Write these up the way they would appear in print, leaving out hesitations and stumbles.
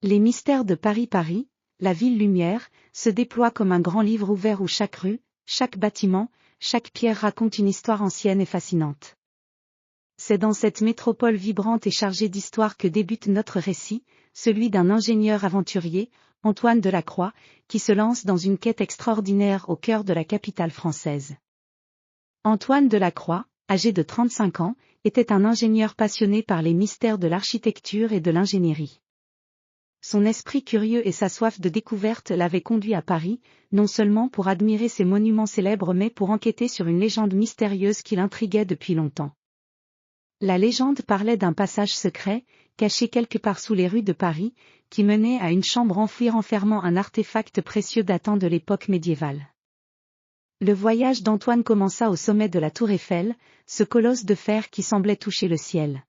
Les mystères de Paris, la ville lumière, se déploie comme un grand livre ouvert où chaque rue, chaque bâtiment, chaque pierre raconte une histoire ancienne et fascinante. C'est dans cette métropole vibrante et chargée d'histoire que débute notre récit, celui d'un ingénieur aventurier, Antoine Delacroix, qui se lance dans une quête extraordinaire au cœur de la capitale française. Antoine Delacroix, âgé de 35 ans, était un ingénieur passionné par les mystères de l'architecture et de l'ingénierie. Son esprit curieux et sa soif de découverte l'avaient conduit à Paris, non seulement pour admirer ses monuments célèbres mais pour enquêter sur une légende mystérieuse qui l'intriguait depuis longtemps. La légende parlait d'un passage secret, caché quelque part sous les rues de Paris, qui menait à une chambre enfouie renfermant un artefact précieux datant de l'époque médiévale. Le voyage d'Antoine commença au sommet de la Tour Eiffel, ce colosse de fer qui semblait toucher le ciel.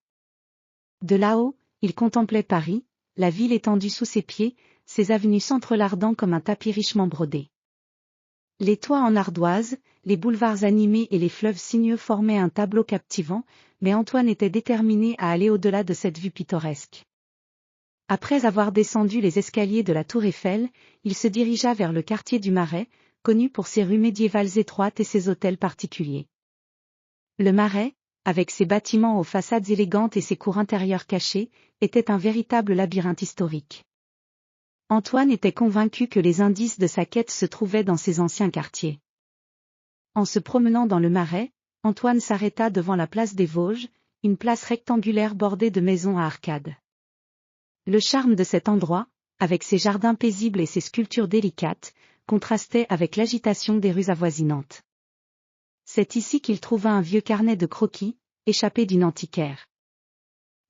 De là-haut, il contemplait Paris, la ville étendue sous ses pieds, ses avenues s'entrelardant comme un tapis richement brodé. Les toits en ardoise, les boulevards animés et les fleuves sinueux formaient un tableau captivant, mais Antoine était déterminé à aller au-delà de cette vue pittoresque. Après avoir descendu les escaliers de la Tour Eiffel, il se dirigea vers le quartier du Marais, connu pour ses rues médiévales étroites et ses hôtels particuliers. Le Marais, avec ses bâtiments aux façades élégantes et ses cours intérieures cachées, était un véritable labyrinthe historique. Antoine était convaincu que les indices de sa quête se trouvaient dans ces anciens quartiers. En se promenant dans le Marais, Antoine s'arrêta devant la place des Vosges, une place rectangulaire bordée de maisons à arcades. Le charme de cet endroit, avec ses jardins paisibles et ses sculptures délicates, contrastait avec l'agitation des rues avoisinantes. C'est ici qu'il trouva un vieux carnet de croquis, échappé d'une antiquaire.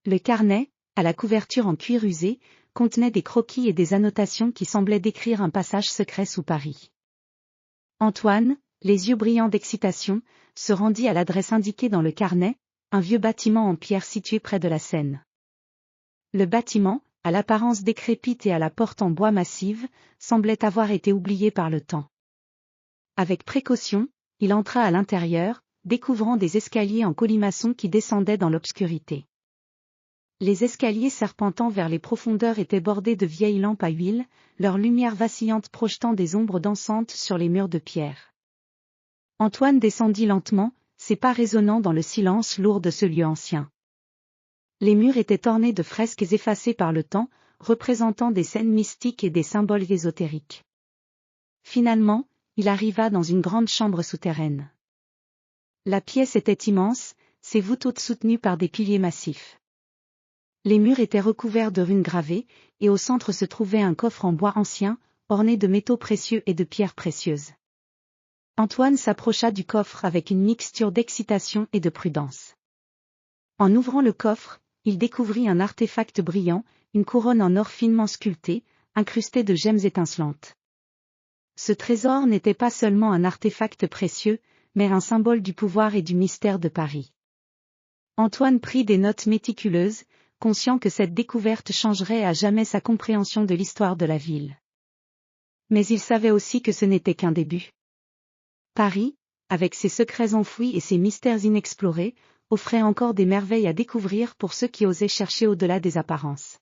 Le carnet, à la couverture en cuir usé, contenait des croquis et des annotations qui semblaient décrire un passage secret sous Paris. Antoine, les yeux brillants d'excitation, se rendit à l'adresse indiquée dans le carnet, un vieux bâtiment en pierre situé près de la Seine. Le bâtiment, à l'apparence décrépite et à la porte en bois massive, semblait avoir été oublié par le temps. Avec précaution, il entra à l'intérieur, découvrant des escaliers en colimaçon qui descendaient dans l'obscurité. Les escaliers serpentant vers les profondeurs étaient bordés de vieilles lampes à huile, leur lumière vacillante projetant des ombres dansantes sur les murs de pierre. Antoine descendit lentement, ses pas résonnant dans le silence lourd de ce lieu ancien. Les murs étaient ornés de fresques effacées par le temps, représentant des scènes mystiques et des symboles ésotériques. Finalement, il arriva dans une grande chambre souterraine. La pièce était immense, ses voûtes hautes soutenues par des piliers massifs. Les murs étaient recouverts de runes gravées, et au centre se trouvait un coffre en bois ancien, orné de métaux précieux et de pierres précieuses. Antoine s'approcha du coffre avec une mixture d'excitation et de prudence. En ouvrant le coffre, il découvrit un artefact brillant, une couronne en or finement sculptée, incrustée de gemmes étincelantes. Ce trésor n'était pas seulement un artefact précieux, mais un symbole du pouvoir et du mystère de Paris. Antoine prit des notes méticuleuses, conscient que cette découverte changerait à jamais sa compréhension de l'histoire de la ville. Mais il savait aussi que ce n'était qu'un début. Paris, avec ses secrets enfouis et ses mystères inexplorés, offrait encore des merveilles à découvrir pour ceux qui osaient chercher au-delà des apparences.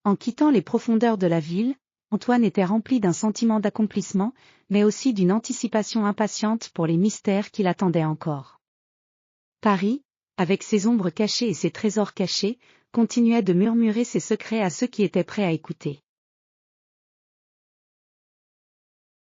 En quittant les profondeurs de la ville, Antoine était rempli d'un sentiment d'accomplissement, mais aussi d'une anticipation impatiente pour les mystères qui l'attendaient encore. Paris, avec ses ombres cachées et ses trésors cachés, continuait de murmurer ses secrets à ceux qui étaient prêts à écouter.